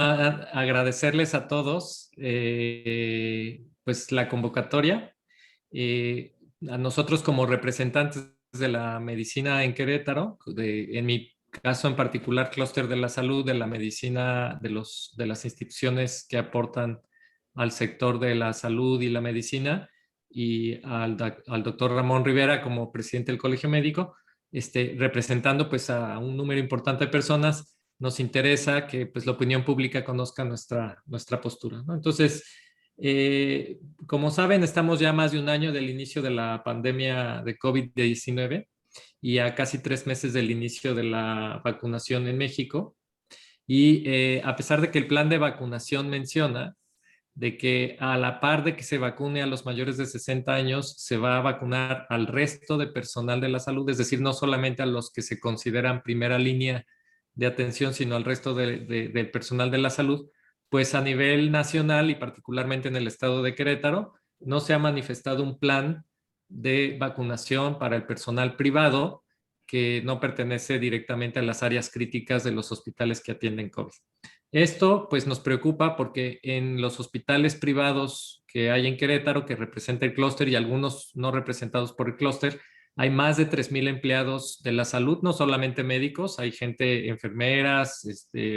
agradecerles a todos pues la convocatoria. A nosotros como representantes de la medicina en Querétaro, en mi caso en particular, clúster de la salud, de la medicina, de las instituciones que aportan al sector de la salud y la medicina, y al doctor Ramón Rivera como presidente del Colegio Médico, representando pues a un número importante de personas. Nos interesa que pues, la opinión pública conozca nuestra postura, ¿no? Entonces, eh, como saben, estamos ya más de un año del inicio de la pandemia de COVID-19 y a casi 3 meses del inicio de la vacunación en México. Y a pesar de que el plan de vacunación menciona de que a la par de que se vacune a los mayores de 60 años, se va a vacunar al resto de personal de la salud, es decir, no solamente a los que se consideran primera línea de atención, sino al resto del personal de la salud, pues a nivel nacional y particularmente en el estado de Querétaro, no se ha manifestado un plan de vacunación para el personal privado que no pertenece directamente a las áreas críticas de los hospitales que atienden COVID. Esto pues nos preocupa porque en los hospitales privados que hay en Querétaro, que representa el clúster y algunos no representados por el clúster, hay más de 3,000 empleados de la salud, no solamente médicos, hay gente, enfermeras,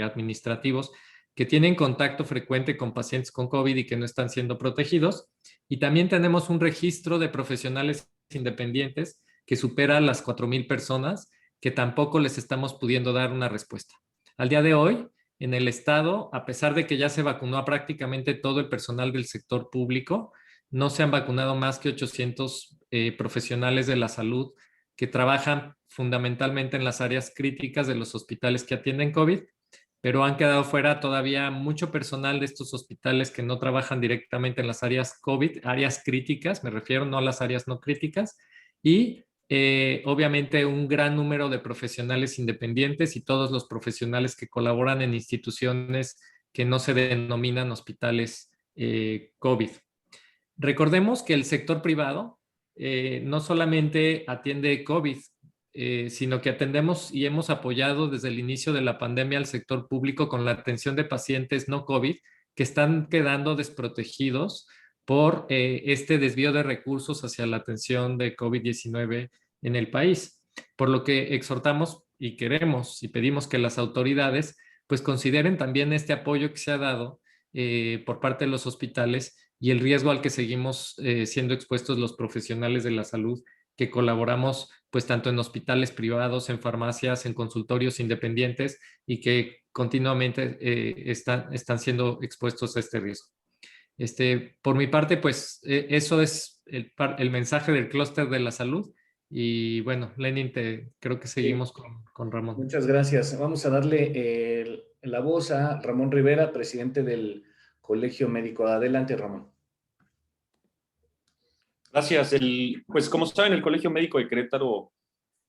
administrativos, que tienen contacto frecuente con pacientes con COVID y que no están siendo protegidos. Y también tenemos un registro de profesionales independientes que supera las 4,000 personas que tampoco les estamos pudiendo dar una respuesta. Al día de hoy, en el estado, a pesar de que ya se vacunó a prácticamente todo el personal del sector público, no se han vacunado más que 800 profesionales de la salud que trabajan fundamentalmente en las áreas críticas de los hospitales que atienden COVID, pero han quedado fuera todavía mucho personal de estos hospitales que no trabajan directamente en las áreas COVID, áreas críticas, me refiero, no a las áreas no críticas, y obviamente un gran número de profesionales independientes y todos los profesionales que colaboran en instituciones que no se denominan hospitales COVID. Recordemos que el sector privado no solamente atiende COVID, sino que atendemos y hemos apoyado desde el inicio de la pandemia al sector público con la atención de pacientes no COVID que están quedando desprotegidos por este desvío de recursos hacia la atención de COVID-19 en el país. Por lo que exhortamos y queremos y pedimos que las autoridades pues consideren también este apoyo que se ha dado por parte de los hospitales y el riesgo al que seguimos siendo expuestos los profesionales de la salud que colaboramos pues tanto en hospitales privados, en farmacias, en consultorios independientes y que continuamente están siendo expuestos a este riesgo. Por mi parte, pues eso es el mensaje del clúster de la salud. Y bueno, Lenin, creo que Sí, seguimos con Ramón. muchas gracias. Vamos a darle la voz a Ramón Rivera, presidente del Colegio Médico. Adelante, Ramón. Gracias. Pues como saben, el Colegio Médico de Querétaro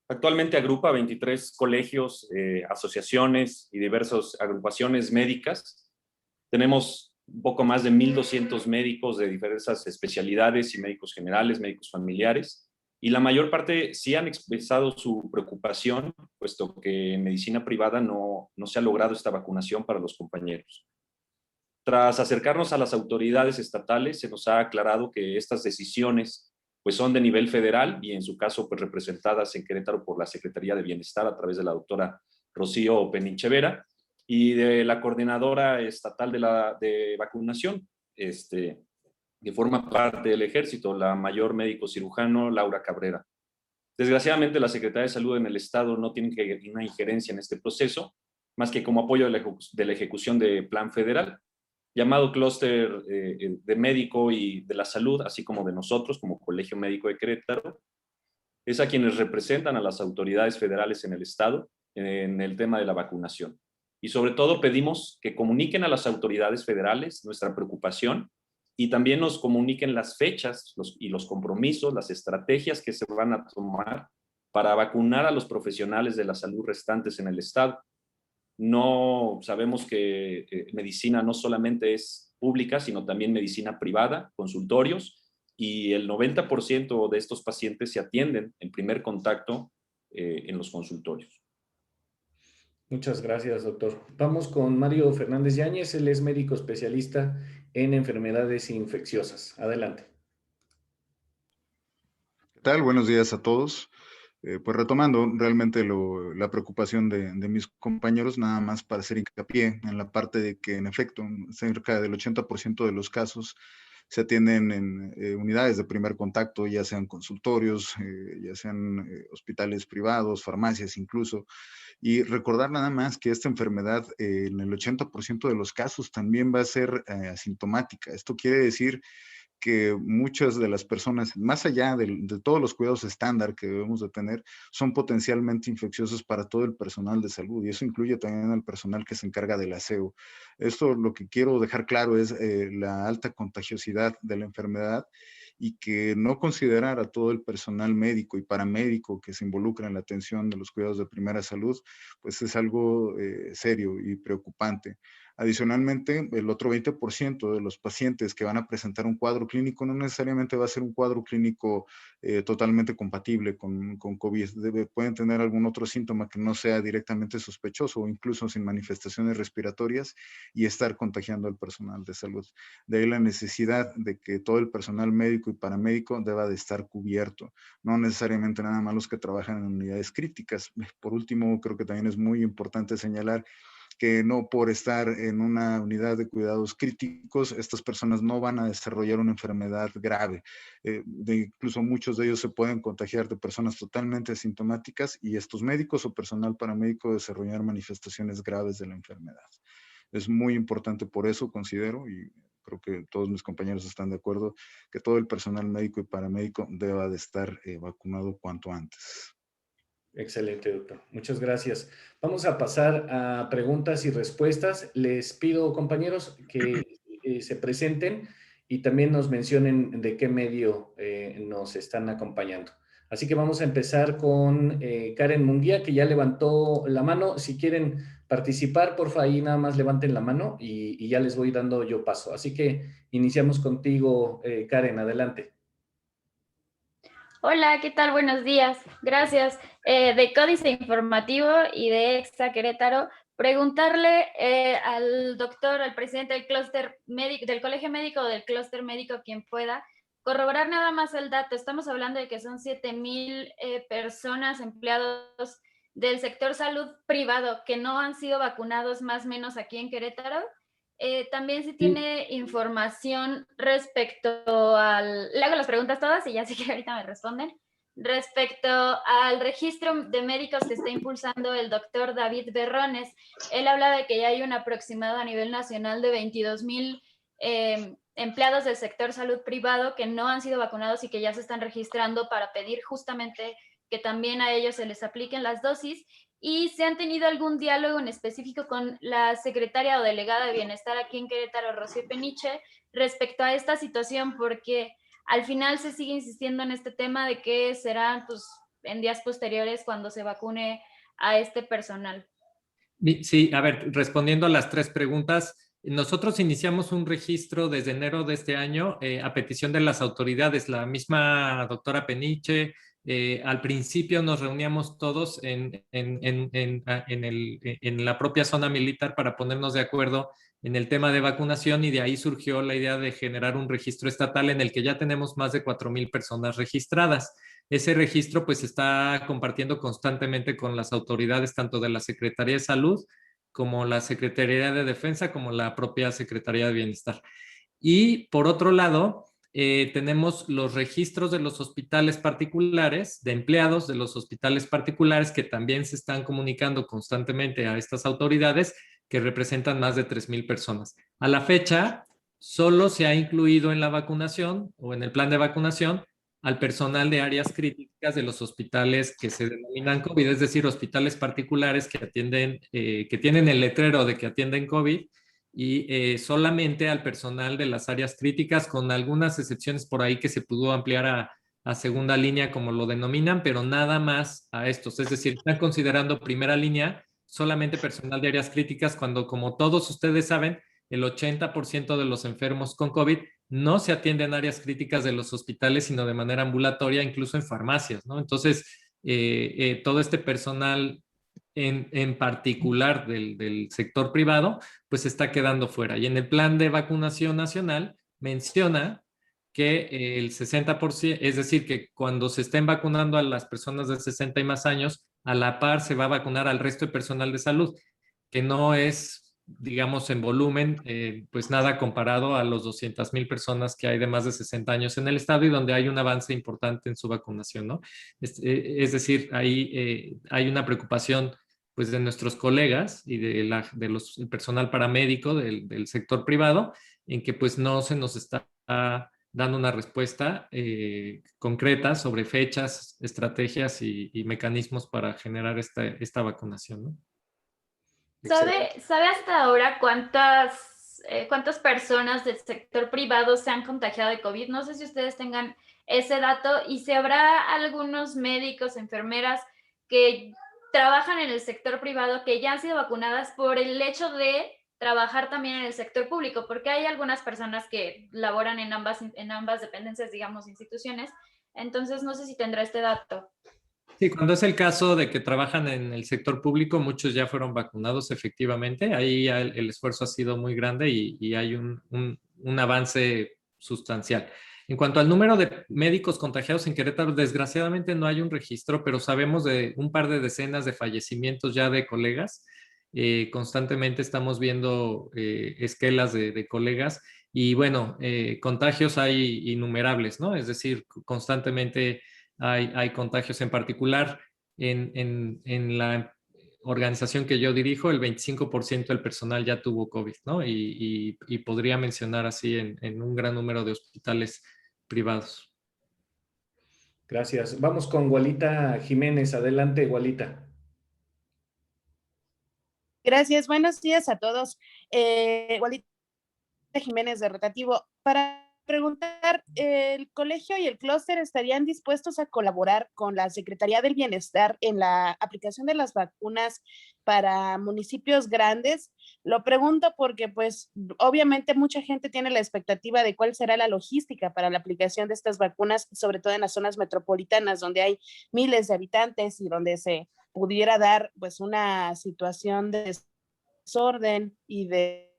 actualmente agrupa 23 colegios, asociaciones y diversas agrupaciones médicas. Tenemos un poco más de 1,200 médicos de diversas especialidades y médicos generales, médicos familiares, y la mayor parte sí han expresado su preocupación, puesto que en medicina privada no se ha logrado esta vacunación para los compañeros. Tras acercarnos a las autoridades estatales, se nos ha aclarado que estas decisiones pues, son de nivel federal y en su caso pues, representadas en Querétaro por la Secretaría de Bienestar a través de la doctora Rocío Peninchevera y de la coordinadora estatal de vacunación, que forma parte del ejército, la mayor médico cirujano Laura Cabrera. Desgraciadamente, la Secretaría de Salud en el Estado no tiene una injerencia en este proceso, más que como apoyo de la ejecución de plan federal, llamado clúster de médico y de la salud, así como de nosotros como Colegio Médico de Querétaro, es a quienes representan a las autoridades federales en el estado en el tema de la vacunación. Y sobre todo pedimos que comuniquen a las autoridades federales nuestra preocupación y también nos comuniquen las fechas y los compromisos, las estrategias que se van a tomar para vacunar a los profesionales de la salud restantes en el estado. No sabemos que medicina no solamente es pública, sino también medicina privada, consultorios, y el 90% de estos pacientes se atienden en primer contacto en los consultorios. Muchas gracias, doctor. Vamos con Mario Fernández Yáñez, él es médico especialista en enfermedades infecciosas. Adelante. ¿Qué tal? Buenos días a todos. Pues retomando realmente la preocupación de mis compañeros, nada más para hacer hincapié en la parte de que en efecto cerca del 80% de los casos se atienden en unidades de primer contacto, ya sean consultorios, ya sean hospitales privados, farmacias incluso. Y recordar nada más que esta enfermedad en el 80% de los casos también va a ser asintomática. Esto quiere decir que muchas de las personas, más allá de todos los cuidados estándar que debemos de tener, son potencialmente infecciosos para todo el personal de salud, y eso incluye también al personal que se encarga del aseo. Esto lo que quiero dejar claro es la alta contagiosidad de la enfermedad, y que no considerar a todo el personal médico y paramédico que se involucra en la atención de los cuidados de primera salud, pues es algo serio y preocupante. Adicionalmente, el otro 20% de los pacientes que van a presentar un cuadro clínico no necesariamente va a ser un cuadro clínico totalmente compatible con COVID. Pueden tener algún otro síntoma que no sea directamente sospechoso o incluso sin manifestaciones respiratorias y estar contagiando al personal de salud. De ahí la necesidad de que todo el personal médico y paramédico deba de estar cubierto, no necesariamente nada más los que trabajan en unidades críticas. Por último, creo que también es muy importante señalar que no por estar en una unidad de cuidados críticos, estas personas no van a desarrollar una enfermedad grave. Incluso muchos de ellos se pueden contagiar de personas totalmente asintomáticas, y estos médicos o personal paramédico desarrollar manifestaciones graves de la enfermedad. Es muy importante, por eso considero, y creo que todos mis compañeros están de acuerdo, que todo el personal médico y paramédico deba de estar vacunado cuanto antes. Excelente, doctor. Muchas gracias. Vamos a pasar a preguntas y respuestas. Les pido, compañeros, que se presenten y también nos mencionen de qué medio nos están acompañando. Así que vamos a empezar con Karen Munguía, que ya levantó la mano. Si quieren participar, porfa, ahí nada más levanten la mano y ya les voy dando yo paso. Así que iniciamos contigo, Karen, adelante. Hola, ¿qué tal? Buenos días. Gracias. De Códice Informativo y de Exa Querétaro, preguntarle al doctor, al presidente del clúster médico, del Colegio Médico o del clúster médico, quien pueda, corroborar nada más el dato. Estamos hablando de que son 7,000 personas, empleados del sector salud privado que no han sido vacunados, más o menos aquí en Querétaro. También si tiene información respecto al... Le hago las preguntas todas y ya sé que ahorita me responden. Respecto al registro de médicos que está impulsando el doctor David Berrones, él habla de que ya hay un aproximado a nivel nacional de 22,000 empleados del sector salud privado que no han sido vacunados y que ya se están registrando para pedir justamente que también a ellos se les apliquen las dosis. ¿Y se han tenido algún diálogo en específico con la secretaria o delegada de Bienestar aquí en Querétaro, Rocío Peniche, respecto a esta situación? Porque al final se sigue insistiendo en este tema de que serán pues, en días posteriores cuando se vacune a este personal. Sí, a ver, respondiendo a las tres preguntas, nosotros iniciamos un registro desde enero de este año a petición de las autoridades. La misma doctora Peniche, al principio nos reuníamos todos en la propia zona militar para ponernos de acuerdo en el tema de vacunación, y de ahí surgió la idea de generar un registro estatal en el que ya tenemos más de 4,000 personas registradas. Ese registro pues está compartiendo constantemente con las autoridades tanto de la Secretaría de Salud como la Secretaría de Defensa como la propia Secretaría de Bienestar. Y por otro lado, tenemos los registros de los hospitales particulares, de empleados de los hospitales particulares que también se están comunicando constantemente a estas autoridades que representan más de 3,000 personas. A la fecha, solo se ha incluido en la vacunación o en el plan de vacunación al personal de áreas críticas de los hospitales que se denominan COVID, es decir, hospitales particulares que atienden, que tienen el letrero de que atienden COVID, y solamente al personal de las áreas críticas, con algunas excepciones por ahí que se pudo ampliar a segunda línea, como lo denominan, pero nada más a estos. Es decir, están considerando primera línea solamente personal de áreas críticas, cuando, como todos ustedes saben, el 80% de los enfermos con COVID no se atienden en áreas críticas de los hospitales, sino de manera ambulatoria, incluso en farmacias, ¿no? Entonces, todo este personal en particular del sector privado, pues está quedando fuera. Y en el plan de vacunación nacional menciona que el 60%, es decir, que cuando se estén vacunando a las personas de 60 y más años, a la par se va a vacunar al resto de personal de salud, que no es, digamos, en volumen, pues nada comparado a los 200,000 personas que hay de más de 60 años en el estado y donde hay un avance importante en su vacunación, ¿no? Es decir, ahí hay una preocupación pues de nuestros colegas y de los el personal paramédico del sector privado, en que pues no se nos está dando una respuesta concreta sobre fechas, estrategias y mecanismos para generar esta vacunación, ¿no? ¿Sabe hasta ahora cuántas personas del sector privado se han contagiado de COVID? No sé si ustedes tengan ese dato y si habrá algunos médicos, enfermeras que trabajan en el sector privado que ya han sido vacunadas por el hecho de trabajar también en el sector público, porque hay algunas personas que laboran en ambas dependencias, digamos, instituciones. Entonces, no sé si tendrá este dato. Sí, cuando es el caso de que trabajan en el sector público, muchos ya fueron vacunados efectivamente. Ahí ya el esfuerzo ha sido muy grande y hay un avance sustancial. En cuanto al número de médicos contagiados en Querétaro, desgraciadamente no hay un registro, pero sabemos de un par de decenas de fallecimientos ya de colegas. Constantemente estamos viendo esquelas de colegas y bueno, contagios hay innumerables, ¿no? Es decir, constantemente hay contagios. En particular en la organización que yo dirijo, el 25% del personal ya tuvo COVID, ¿no? Y podría mencionar así en un gran número de hospitales privados. Gracias. Vamos con Gualita Jiménez. Adelante, Gualita. Gracias, buenos días a todos. Gualita Jiménez de Rotativo. Para preguntar, ¿el colegio y el clúster estarían dispuestos a colaborar con la Secretaría del Bienestar en la aplicación de las vacunas para municipios grandes? Lo pregunto porque, pues, obviamente mucha gente tiene la expectativa de cuál será la logística para la aplicación de estas vacunas, sobre todo en las zonas metropolitanas, donde hay miles de habitantes y donde se pudiera dar, pues, una situación de desorden y de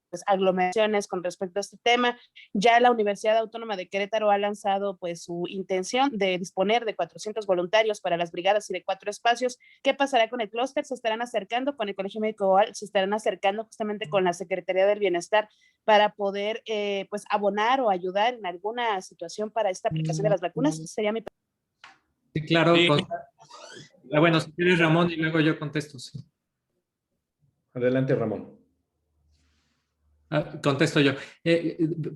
pues, aglomeraciones con respecto a este tema. Ya la Universidad Autónoma de Querétaro ha lanzado pues su intención de disponer de 400 voluntarios para las brigadas y de 4 espacios. ¿Qué pasará con el clúster? Se estarán acercando con el Colegio Médico, se estarán acercando justamente con la Secretaría del Bienestar para poder pues abonar o ayudar en alguna situación para esta aplicación de las vacunas. Sería mi Sí, claro. Sí. Bueno, si quieres Ramón y luego yo contesto. Sí. Adelante, Ramón. Contesto yo.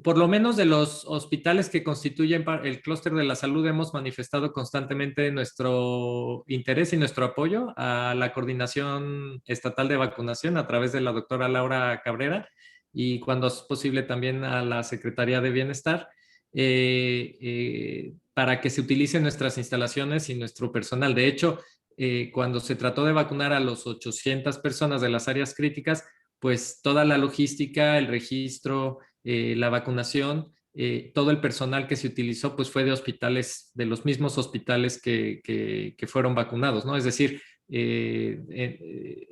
Por lo menos de los hospitales que constituyen el clúster de la salud, hemos manifestado constantemente nuestro interés y nuestro apoyo a la Coordinación Estatal de Vacunación a través de la doctora Laura Cabrera y cuando es posible también a la Secretaría de Bienestar para que se utilicen nuestras instalaciones y nuestro personal. De hecho, cuando se trató de vacunar a los 800 personas de las áreas críticas, pues toda la logística, el registro, la vacunación, todo el personal que se utilizó, pues fue de hospitales, de los mismos hospitales que fueron vacunados, ¿no? Es decir,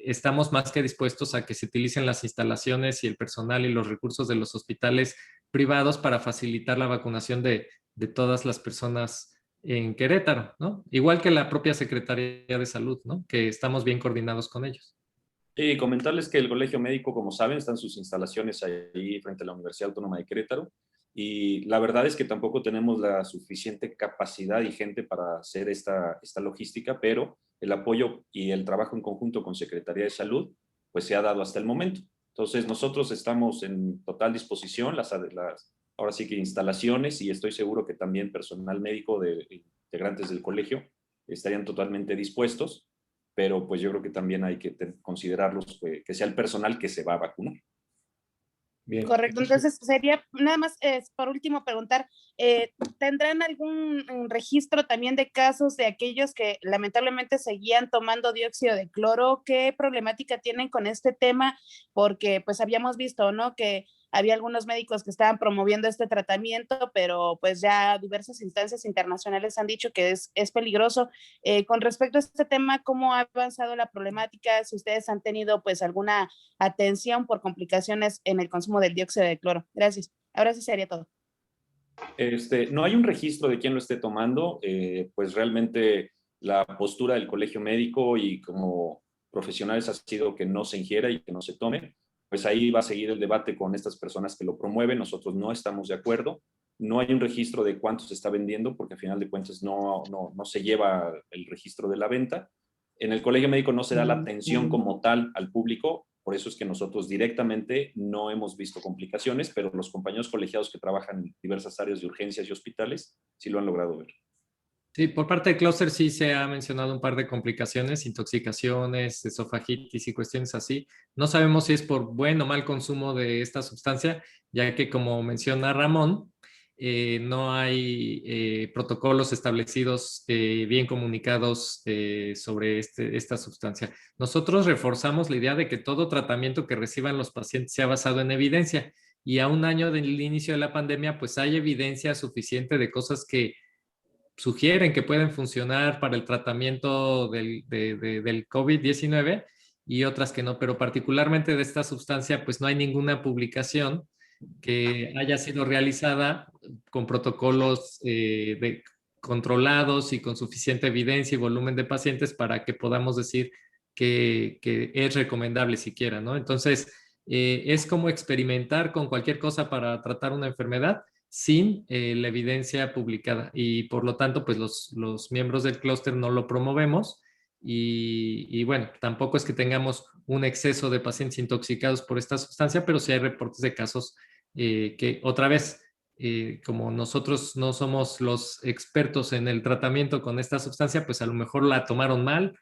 estamos más que dispuestos a que se utilicen las instalaciones y el personal y los recursos de los hospitales privados para facilitar la vacunación de todas las personas en Querétaro, ¿no? Igual que la propia Secretaría de Salud, ¿no? Que estamos bien coordinados con ellos. Y comentarles que el Colegio Médico, como saben, están sus instalaciones ahí frente a la Universidad Autónoma de Querétaro. Y la verdad es que tampoco tenemos la suficiente capacidad y gente para hacer esta logística, pero el apoyo y el trabajo en conjunto con Secretaría de Salud, pues se ha dado hasta el momento. Entonces, nosotros estamos en total disposición, ahora sí que instalaciones, y estoy seguro que también personal médico de integrantes del colegio estarían totalmente dispuestos. Pero pues yo creo que también hay que considerarlos que sea el personal que se va a vacunar. Bien. Correcto, entonces sería nada más por último preguntar, ¿tendrán algún registro también de casos de aquellos que lamentablemente seguían tomando dióxido de cloro? ¿Qué problemática tienen con este tema? Porque pues habíamos visto, ¿no? Que había algunos médicos que estaban promoviendo este tratamiento, pero pues ya diversas instancias internacionales han dicho que es peligroso. Con respecto a este tema, ¿cómo ha avanzado la problemática? Si ustedes han tenido pues alguna atención por complicaciones en el consumo del dióxido de cloro. Gracias. Ahora sí sería todo. No hay un registro de quién lo esté tomando, pues realmente la postura del colegio médico y como profesionales ha sido que no se ingiera y que no se tome. Pues ahí va a seguir el debate con estas personas que lo promueven. Nosotros no estamos de acuerdo. No hay un registro de cuánto se está vendiendo porque al final de cuentas no se lleva el registro de la venta. En el colegio médico no se da la atención como tal al público. Por eso es que nosotros directamente no hemos visto complicaciones, pero los compañeros colegiados que trabajan en diversas áreas de urgencias y hospitales sí lo han logrado ver. Sí, por parte del clúster sí se ha mencionado un par de complicaciones, intoxicaciones, esofagitis y cuestiones así. No sabemos si es por buen o mal consumo de esta sustancia, ya que como menciona Ramón, no hay protocolos establecidos bien comunicados sobre esta sustancia. Nosotros reforzamos la idea de que todo tratamiento que reciban los pacientes sea basado en evidencia y a un año del inicio de la pandemia, pues hay evidencia suficiente de cosas que sugieren que pueden funcionar para el tratamiento del COVID-19 y otras que no, pero particularmente de esta sustancia, pues no hay ninguna publicación que haya sido realizada con protocolos controlados y con suficiente evidencia y volumen de pacientes para que podamos decir que es recomendable siquiera, ¿no? Entonces, es como experimentar con cualquier cosa para tratar una enfermedad sin la evidencia publicada y por lo tanto, pues los miembros del clúster no lo promovemos y bueno, tampoco es que tengamos un exceso de pacientes intoxicados por esta sustancia, pero sí hay reportes de casos que otra vez, como nosotros no somos los expertos en el tratamiento con esta sustancia, pues a lo mejor la tomaron mal,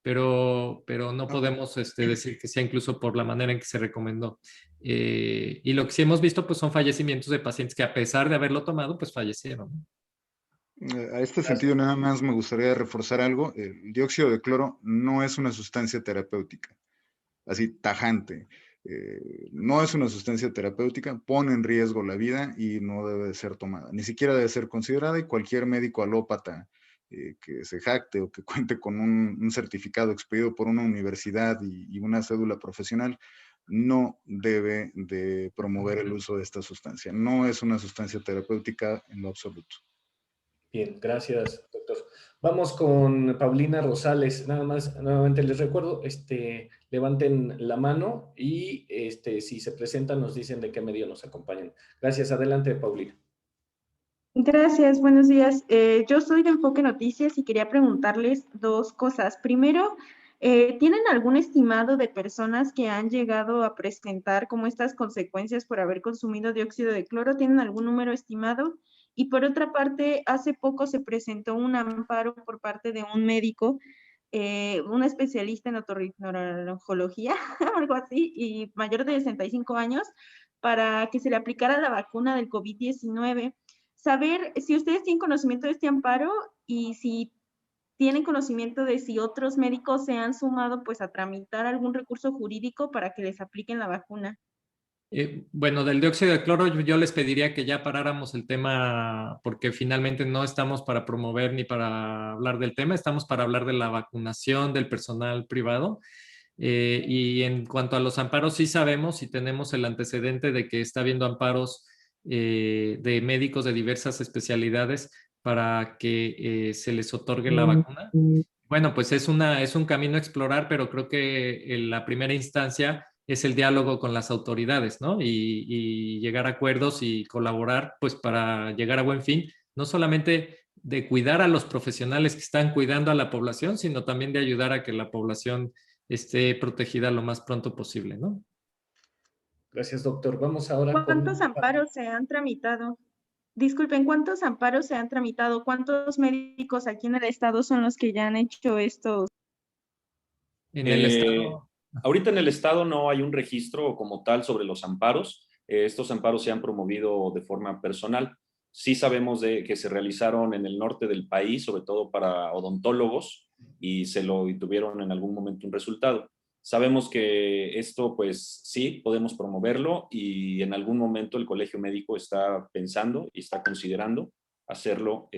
pero no podemos decir que sea incluso por la manera en que se recomendó. Y lo que sí hemos visto, pues son fallecimientos de pacientes que a pesar de haberlo tomado, pues fallecieron. A este sentido, nada más me gustaría reforzar algo. El dióxido de cloro no es una sustancia terapéutica, así tajante. No es una sustancia terapéutica, pone en riesgo la vida y no debe de ser tomada, ni siquiera debe ser considerada, y cualquier médico alópata que se jacte o que cuente con un certificado expedido por una universidad y una cédula profesional no debe de promover el uso de esta sustancia. No es una sustancia terapéutica en lo absoluto. Bien, gracias, doctor. Vamos con Paulina Rosales. Nada más, nuevamente les recuerdo, levanten la mano y si se presentan nos dicen de qué medio nos acompañan. Gracias, adelante, Paulina. Gracias, buenos días. Yo soy de Enfoque Noticias y quería preguntarles dos cosas. Primero, ¿tienen algún estimado de personas que han llegado a presentar como estas consecuencias por haber consumido dióxido de cloro? ¿Tienen algún número estimado? Y por otra parte, hace poco se presentó un amparo por parte de un médico, un especialista en otorrinolaringología, algo así, y mayor de 65 años, para que se le aplicara la vacuna del COVID-19. Saber si ustedes tienen conocimiento de este amparo y si tienen conocimiento de si otros médicos se han sumado pues a tramitar algún recurso jurídico para que les apliquen la vacuna. Bueno, del dióxido de cloro yo les pediría que ya paráramos el tema porque finalmente no estamos para promover ni para hablar del tema, estamos para hablar de la vacunación del personal privado. Y en cuanto a los amparos, sí sabemos y tenemos el antecedente de que está habiendo amparos de médicos de diversas especialidades para que se les otorgue la vacuna. Bueno, pues es un camino a explorar, pero creo que en la primera instancia es el diálogo con las autoridades, ¿no? Y llegar a acuerdos y colaborar, pues para llegar a buen fin, no solamente de cuidar a los profesionales que están cuidando a la población, sino también de ayudar a que la población esté protegida lo más pronto posible, ¿no? Gracias, doctor. Vamos ahora ¿Cuántos amparos se han tramitado? Disculpen, ¿cuántos amparos se han tramitado? ¿Cuántos médicos aquí en el estado son los que ya han hecho estos? En el estado. Ahorita en el estado no hay un registro como tal sobre los amparos. Estos amparos se han promovido de forma personal. Sí sabemos de que se realizaron en el norte del país, sobre todo para odontólogos, y tuvieron en algún momento un resultado. Sabemos que esto, pues sí, podemos promoverlo y en algún momento el Colegio Médico está pensando y está considerando hacerlo,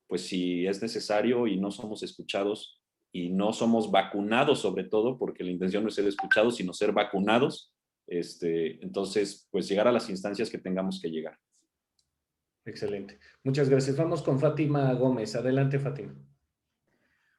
pues si es necesario y no somos escuchados y no somos vacunados sobre todo, porque la intención no es ser escuchados, sino ser vacunados, entonces, pues llegar a las instancias que tengamos que llegar. Excelente. Muchas gracias. Vamos con Fátima Gómez. Adelante, Fátima.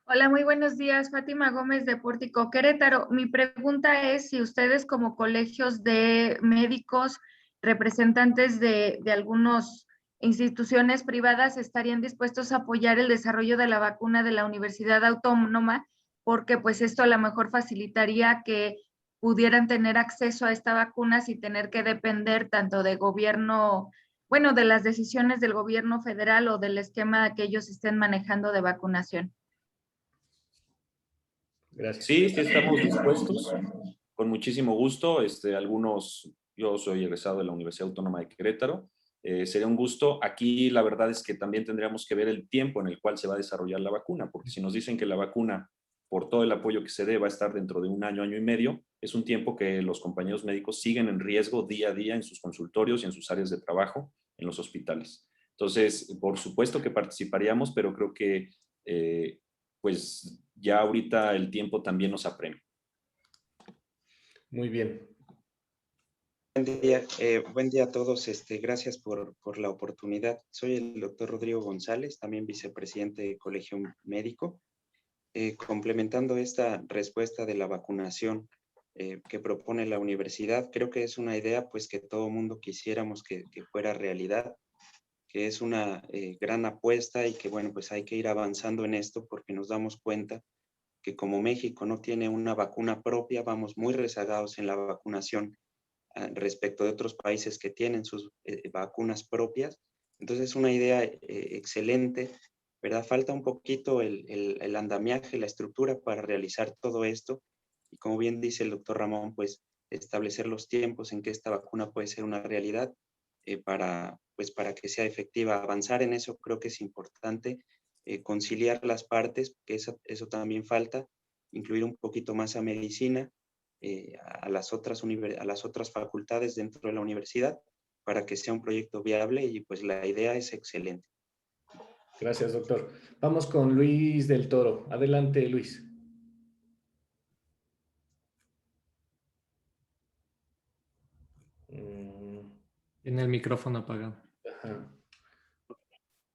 Hola, muy buenos días. Fátima Gómez de Pórtico, Querétaro. Mi pregunta es si ustedes como colegios de médicos, representantes de algunas instituciones privadas estarían dispuestos a apoyar el desarrollo de la vacuna de la Universidad Autónoma, porque pues esto a lo mejor facilitaría que pudieran tener acceso a esta vacuna sin tener que depender tanto de gobierno, bueno, de las decisiones del gobierno federal o del esquema que ellos estén manejando de vacunación. Gracias. Sí, sí estamos dispuestos, con muchísimo gusto. Yo soy egresado de la Universidad Autónoma de Querétaro. Sería un gusto. Aquí la verdad es que también tendríamos que ver el tiempo en el cual se va a desarrollar la vacuna, porque si nos dicen que la vacuna, por todo el apoyo que se dé, va a estar dentro de un año, año y medio, es un tiempo que los compañeros médicos siguen en riesgo día a día en sus consultorios y en sus áreas de trabajo en los hospitales. Entonces, por supuesto que participaríamos, pero creo que pues ya ahorita el tiempo también nos apremia. Muy bien. Buen día a todos. Gracias por la oportunidad. Soy el doctor Rodrigo González, también vicepresidente del Colegio Médico. Complementando esta respuesta de la vacunación que propone la universidad, creo que es una idea pues que todo mundo quisiéramos que fuera realidad, que es una gran apuesta y que bueno, pues hay que ir avanzando en esto porque nos damos cuenta que como México no tiene una vacuna propia, vamos muy rezagados en la vacunación respecto de otros países que tienen sus vacunas propias. Entonces es una idea excelente, ¿verdad? Falta un poquito el andamiaje, la estructura para realizar todo esto. Y como bien dice el doctor Ramón, pues establecer los tiempos en que esta vacuna puede ser una realidad para que sea efectiva. Avanzar en eso creo que es importante. Conciliar las partes, que eso también falta, incluir un poquito más a medicina, a las otras facultades dentro de la universidad, para que sea un proyecto viable y pues la idea es excelente. Gracias, doctor. Vamos con Luis del Toro. Adelante, Luis. Tiene el micrófono apagado. Ajá.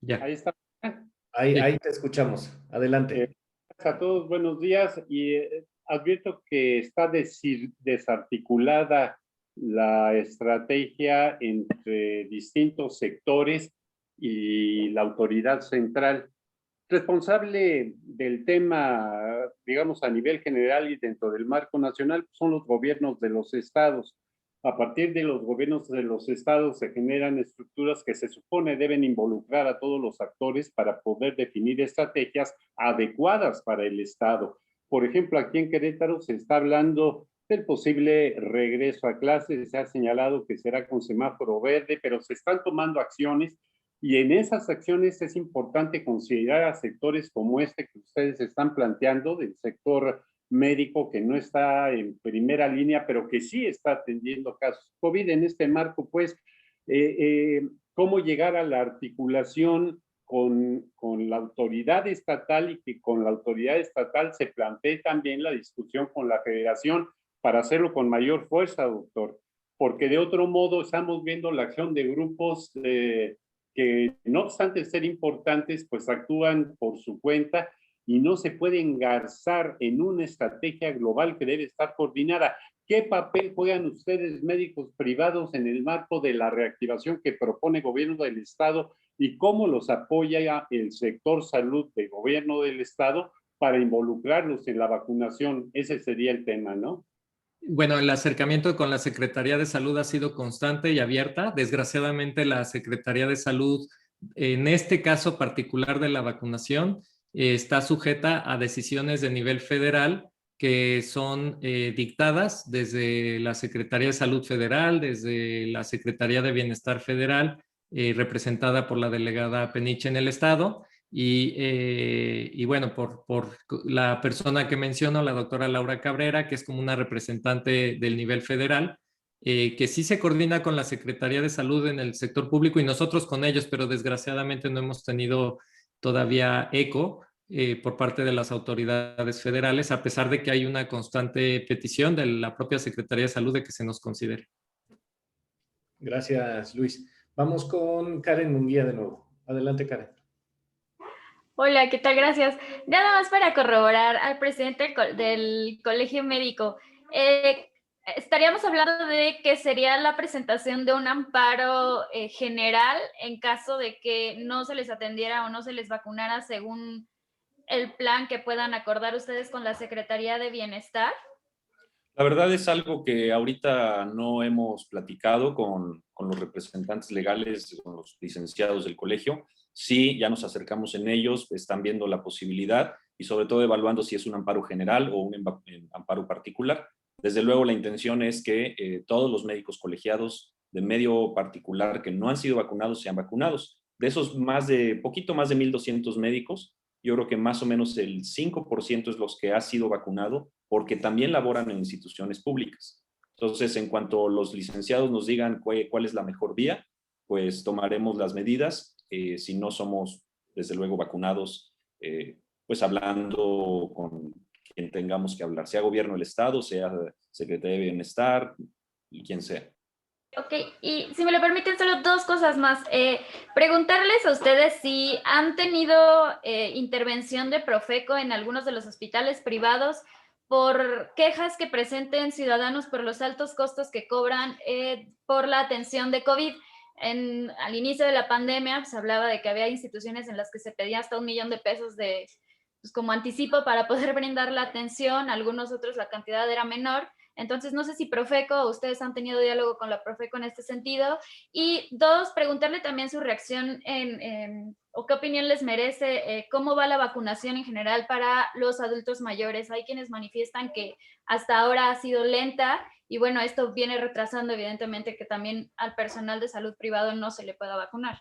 Ya. Ahí está. Ahí te escuchamos. Adelante. A todos, buenos días. Y advierto que está desarticulada la estrategia entre distintos sectores y la autoridad central. Responsable del tema, digamos, a nivel general y dentro del marco nacional, son los gobiernos de los estados. A partir de los gobiernos de los estados se generan estructuras que se supone deben involucrar a todos los actores para poder definir estrategias adecuadas para el estado. Por ejemplo, aquí en Querétaro se está hablando del posible regreso a clases, se ha señalado que será con semáforo verde, pero se están tomando acciones y en esas acciones es importante considerar a sectores como este que ustedes están planteando, del sector médico que no está en primera línea, pero que sí está atendiendo casos COVID. En este marco, pues, cómo llegar a la articulación con la autoridad estatal y que con la autoridad estatal se plantee también la discusión con la federación para hacerlo con mayor fuerza, doctor, porque de otro modo estamos viendo la acción de grupos que no obstante ser importantes, pues actúan por su cuenta y no se puede engarzar en una estrategia global que debe estar coordinada. ¿Qué papel juegan ustedes, médicos privados, en el marco de la reactivación que propone el gobierno del Estado y cómo los apoya el sector salud del gobierno del Estado para involucrarlos en la vacunación? Ese sería el tema, ¿no? Bueno, el acercamiento con la Secretaría de Salud ha sido constante y abierta. Desgraciadamente, la Secretaría de Salud, en este caso particular de la vacunación, está sujeta a decisiones de nivel federal que son dictadas desde la Secretaría de Salud Federal, desde la Secretaría de Bienestar Federal, representada por la delegada Peniche en el Estado, Y bueno, por la persona que menciono, la doctora Laura Cabrera, que es como una representante del nivel federal, que sí se coordina con la Secretaría de Salud en el sector público y nosotros con ellos, pero desgraciadamente no hemos tenido todavía eco por parte de las autoridades federales, a pesar de que hay una constante petición de la propia Secretaría de Salud de que se nos considere. Gracias, Luis. Vamos con Karen Munguía de nuevo. Adelante, Karen. Hola, ¿qué tal? Gracias. Nada más para corroborar al presidente del Colegio Médico. Estaríamos hablando de que sería la presentación de un amparo general en caso de que no se les atendiera o no se les vacunara según el plan que puedan acordar ustedes con la Secretaría de Bienestar. La verdad es algo que ahorita no hemos platicado con los representantes legales, con los licenciados del colegio. Sí, ya nos acercamos en ellos, están viendo la posibilidad y sobre todo evaluando si es un amparo general o un amparo particular. Desde luego la intención es que todos los médicos colegiados de medio particular que no han sido vacunados sean vacunados. De esos poquito más de 1,200 médicos, yo creo que más o menos el 5% es los que ha sido vacunado porque también laboran en instituciones públicas. Entonces, en cuanto los licenciados nos digan cuál es la mejor vía, pues tomaremos las medidas. Si no somos, desde luego, vacunados, pues hablando con quien tengamos que hablar, sea gobierno del Estado, sea Secretaría de Bienestar, y quien sea. Ok, y si me lo permiten, solo dos cosas más. Preguntarles a ustedes si han tenido intervención de Profeco en algunos de los hospitales privados por quejas que presenten ciudadanos por los altos costos que cobran por la atención de COVID. Al inicio de la pandemia se hablaba de que había instituciones en las que se pedía hasta $1 millón pues, como anticipo para poder brindar la atención, algunos otros la cantidad era menor. Entonces, no sé si Profeco o ustedes han tenido diálogo con la Profeco en este sentido. Y dos, preguntarle también su reacción o qué opinión les merece, cómo va la vacunación en general para los adultos mayores. Hay quienes manifiestan que hasta ahora ha sido lenta y bueno, esto viene retrasando evidentemente que también al personal de salud privado no se le pueda vacunar.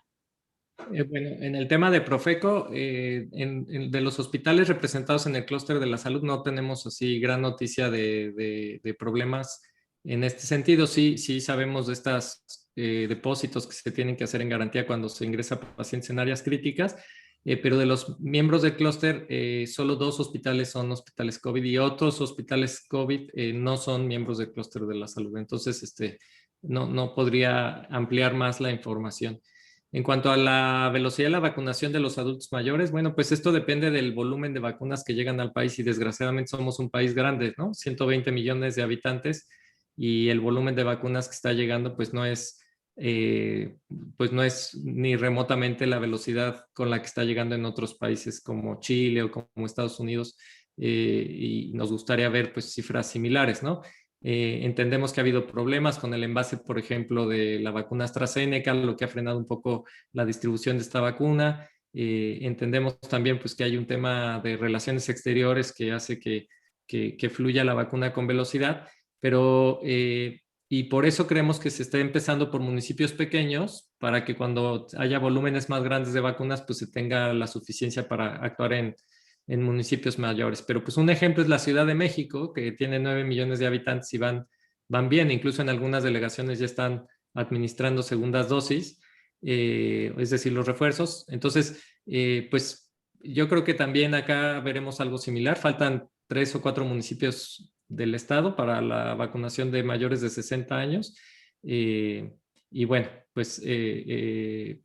Bueno, en el tema de Profeco, de los hospitales representados en el clúster de la salud no tenemos así gran noticia de problemas en este sentido. Sí sabemos de estos depósitos que se tienen que hacer en garantía cuando se ingresa pacientes en áreas críticas, pero de los miembros del clúster, solo 2 hospitales son hospitales COVID y otros hospitales COVID no son miembros del clúster de la salud. Entonces, no podría ampliar más la información. En cuanto a la velocidad de la vacunación de los adultos mayores, bueno, pues esto depende del volumen de vacunas que llegan al país y desgraciadamente somos un país grande, ¿no? 120 millones de habitantes y el volumen de vacunas que está llegando pues no es ni remotamente la velocidad con la que está llegando en otros países como Chile o como Estados Unidos y nos gustaría ver pues cifras similares, ¿no? Entendemos que ha habido problemas con el envase, por ejemplo, de la vacuna AstraZeneca, lo que ha frenado un poco la distribución de esta vacuna. Entendemos también pues, que hay un tema de relaciones exteriores que hace que fluya la vacuna con velocidad, pero y por eso creemos que se está empezando por municipios pequeños para que cuando haya volúmenes más grandes de vacunas, pues se tenga la suficiencia para actuar en municipios mayores. Pero pues un ejemplo es la Ciudad de México, que tiene 9 millones de habitantes y van bien. Incluso en algunas delegaciones ya están administrando segundas dosis, es decir, los refuerzos. Entonces, pues yo creo que también acá veremos algo similar. Faltan 3 o 4 municipios del estado para la vacunación de mayores de 60 años. Y bueno, pues creo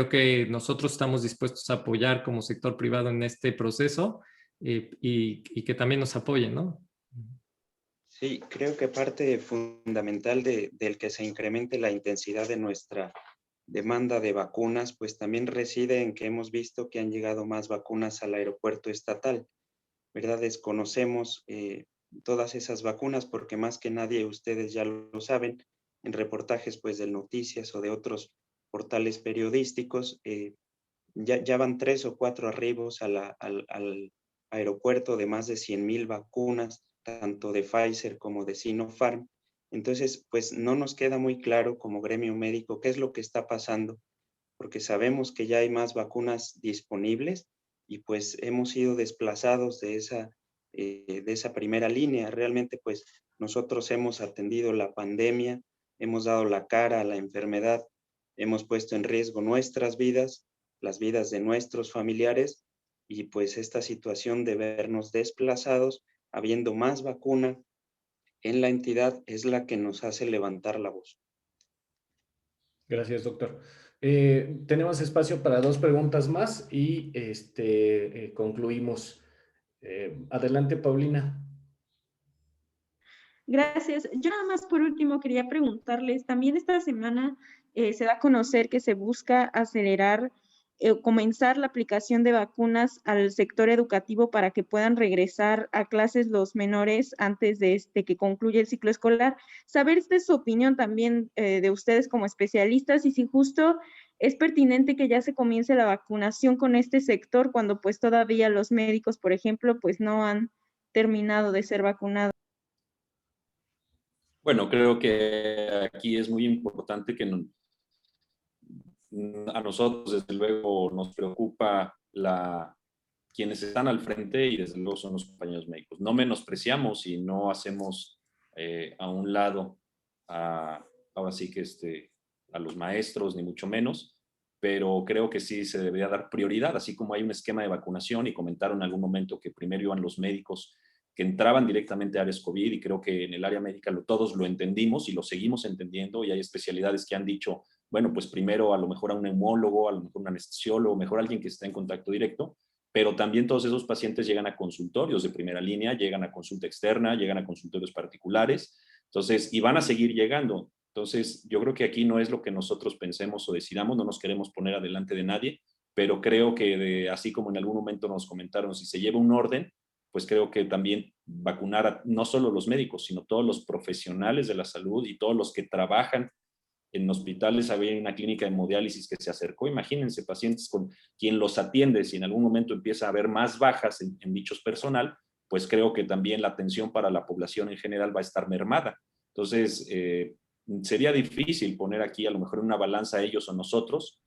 que nosotros estamos dispuestos a apoyar como sector privado en este proceso y que también nos apoyen, ¿no? Sí, creo que parte fundamental del que se incremente la intensidad de nuestra demanda de vacunas, pues también reside en que hemos visto que han llegado más vacunas al aeropuerto estatal, ¿verdad? Desconocemos todas esas vacunas porque más que nadie ustedes ya lo saben, en reportajes pues de noticias o de otros portales periodísticos, ya van 3 o 4 arribos al aeropuerto de más de 100,000 vacunas, tanto de Pfizer como de Sinopharm. Entonces, pues no nos queda muy claro como gremio médico qué es lo que está pasando porque sabemos que ya hay más vacunas disponibles y pues hemos sido desplazados de esa primera línea. Realmente pues nosotros hemos atendido la pandemia, hemos dado la cara a la enfermedad, hemos puesto en riesgo nuestras vidas, las vidas de nuestros familiares, y pues esta situación de vernos desplazados, habiendo más vacuna en la entidad, es la que nos hace levantar la voz. Gracias, doctor. Tenemos espacio para 2 preguntas más y concluimos. Adelante, Paulina. Gracias. Yo nada más por último quería preguntarles, también esta semana se da a conocer que se busca acelerar, comenzar la aplicación de vacunas al sector educativo para que puedan regresar a clases los menores antes de que concluya el ciclo escolar. Saber su opinión también de ustedes como especialistas y si justo es pertinente que ya se comience la vacunación con este sector cuando pues todavía los médicos, por ejemplo, pues no han terminado de ser vacunados. Bueno, creo que aquí es muy importante que a nosotros, desde luego, nos preocupa quienes están al frente y desde luego son los compañeros médicos. No menospreciamos y no hacemos a un lado ahora sí que a los maestros, ni mucho menos, pero creo que sí se debería dar prioridad, así como hay un esquema de vacunación y comentaron en algún momento que primero iban los médicos que entraban directamente a áreas COVID, y creo que en el área médica todos lo entendimos y lo seguimos entendiendo, y hay especialidades que han dicho, bueno, pues primero a lo mejor a un neumólogo, a lo mejor un anestesiólogo, mejor alguien que está en contacto directo, pero también todos esos pacientes llegan a consultorios de primera línea, llegan a consulta externa, llegan a consultorios particulares, entonces, y van a seguir llegando. Entonces, yo creo que aquí no es lo que nosotros pensemos o decidamos, no nos queremos poner adelante de nadie, pero creo que así como en algún momento nos comentaron, si se lleva un orden, pues creo que también vacunar a no solo los médicos, sino todos los profesionales de la salud y todos los que trabajan en hospitales. Había una clínica de hemodiálisis que se acercó, imagínense, pacientes con quien los atiende, si en algún momento empieza a haber más bajas en dichos personal, pues creo que también la atención para la población en general va a estar mermada. Entonces, sería difícil poner aquí a lo mejor una balanza a ellos o nosotros,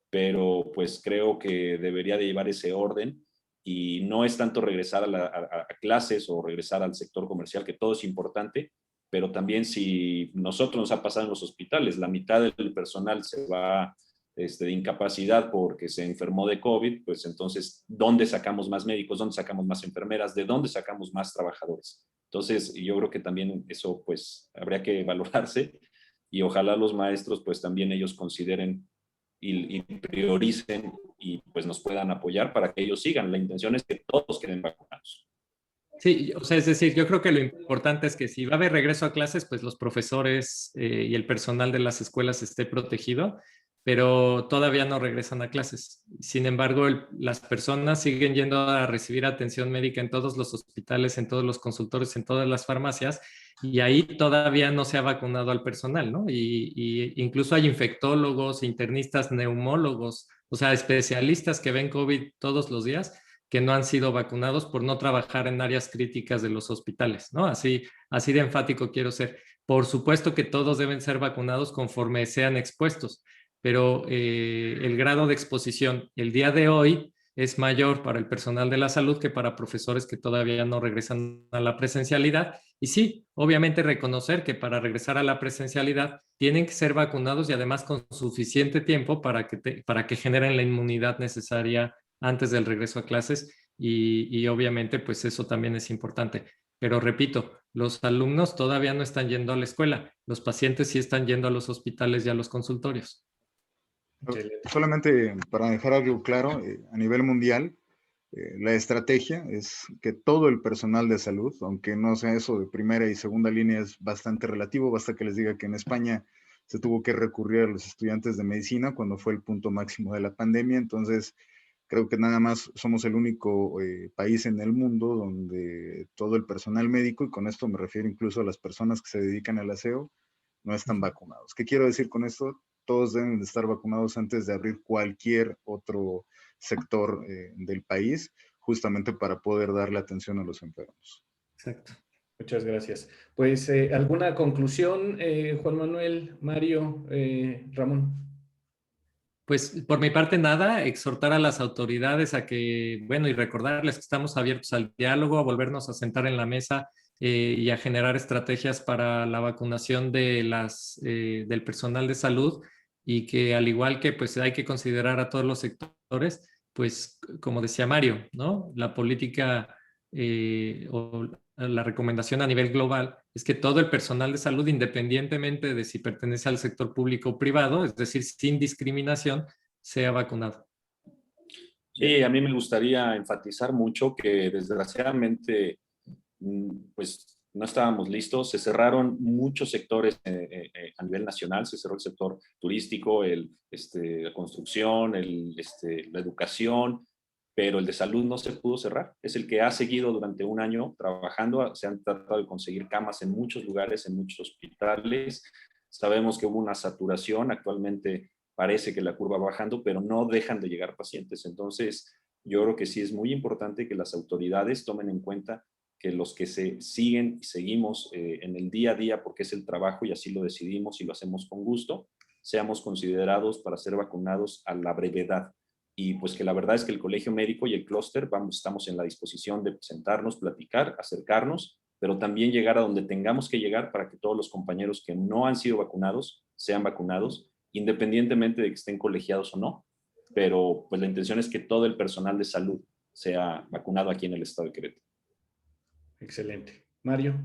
pero pues creo que debería de llevar ese orden. Y no es tanto regresar a clases o regresar al sector comercial, que todo es importante, pero también si nosotros nos ha pasado en los hospitales, la mitad del personal se va de incapacidad porque se enfermó de COVID, pues entonces, ¿dónde sacamos más médicos? ¿Dónde sacamos más enfermeras? ¿De dónde sacamos más trabajadores? Entonces, yo creo que también eso pues habría que valorarse, y ojalá los maestros pues también ellos consideren y prioricen y pues nos puedan apoyar para que ellos sigan. La intención es que todos queden vacunados. Sí, o sea, es decir, yo creo que lo importante es que si va a haber regreso a clases, pues los profesores y el personal de las escuelas esté protegido, pero todavía no regresan a clases. Sin embargo, las personas siguen yendo a recibir atención médica en todos los hospitales, en todos los consultorios, en todas las farmacias, y ahí todavía no se ha vacunado al personal, ¿no? Y incluso hay infectólogos, internistas, neumólogos, o sea, especialistas que ven COVID todos los días, que no han sido vacunados por no trabajar en áreas críticas de los hospitales, ¿no? Así de enfático quiero ser. Por supuesto que todos deben ser vacunados conforme sean expuestos, pero el grado de exposición el día de hoy es mayor para el personal de la salud que para profesores que todavía no regresan a la presencialidad. Y sí, obviamente reconocer que para regresar a la presencialidad tienen que ser vacunados y además con suficiente tiempo para que generen la inmunidad necesaria antes del regreso a clases, y obviamente pues eso también es importante. Pero repito, los alumnos todavía no están yendo a la escuela, los pacientes sí están yendo a los hospitales y a los consultorios. Solamente para dejar algo claro, a nivel mundial, la estrategia es que todo el personal de salud, aunque no sea eso de primera y segunda línea, es bastante relativo. Basta que les diga que en España se tuvo que recurrir a los estudiantes de medicina cuando fue el punto máximo de la pandemia. Entonces, creo que nada más somos el único país en el mundo donde todo el personal médico, y con esto me refiero incluso a las personas que se dedican al aseo, no están vacunados. ¿Qué quiero decir con esto? Todos deben de estar vacunados antes de abrir cualquier otro sector del país, justamente para poder darle atención a los enfermos. Exacto. Muchas gracias. Pues, ¿alguna conclusión, Juan Manuel, Mario, Ramón? Pues por mi parte nada, exhortar a las autoridades a que, bueno, y recordarles que estamos abiertos al diálogo, a volvernos a sentar en la mesa y a generar estrategias para la vacunación de del personal de salud, y que al igual que pues hay que considerar a todos los sectores, pues como decía Mario, ¿no? La política o la recomendación a nivel global es que todo el personal de salud, independientemente de si pertenece al sector público o privado, es decir, sin discriminación, sea vacunado. Sí, a mí me gustaría enfatizar mucho que desgraciadamente pues no estábamos listos, se cerraron muchos sectores a nivel nacional, se cerró el sector turístico, la construcción, la educación, pero el de salud no se pudo cerrar. Es el que ha seguido durante un año trabajando, se han tratado de conseguir camas en muchos lugares, en muchos hospitales. Sabemos que hubo una saturación, actualmente parece que la curva va bajando, pero no dejan de llegar pacientes. Entonces, yo creo que sí es muy importante que las autoridades tomen en cuenta que los que se siguen y seguimos en el día a día, porque es el trabajo y así lo decidimos y lo hacemos con gusto, seamos considerados para ser vacunados a la brevedad. Y pues que la verdad es que el Colegio Médico y el clúster estamos en la disposición de sentarnos, platicar, acercarnos, pero también llegar a donde tengamos que llegar para que todos los compañeros que no han sido vacunados sean vacunados, independientemente de que estén colegiados o no. Pero pues la intención es que todo el personal de salud sea vacunado aquí en el estado de Querétaro. Excelente. Mario.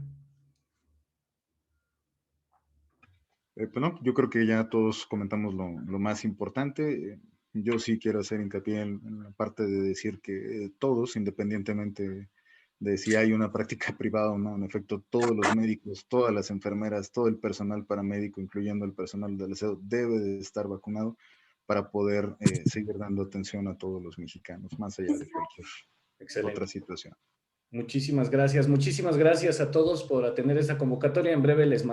Pues no, yo creo que ya todos comentamos lo más importante. Yo sí quiero hacer hincapié en la parte de decir que todos, independientemente de si hay una práctica privada o no, en efecto, todos los médicos, todas las enfermeras, todo el personal paramédico, incluyendo el personal del aseo, debe de estar vacunado para poder seguir dando atención a todos los mexicanos, más allá de cualquier otra situación. Muchísimas gracias a todos por atender esta convocatoria. En breve les mando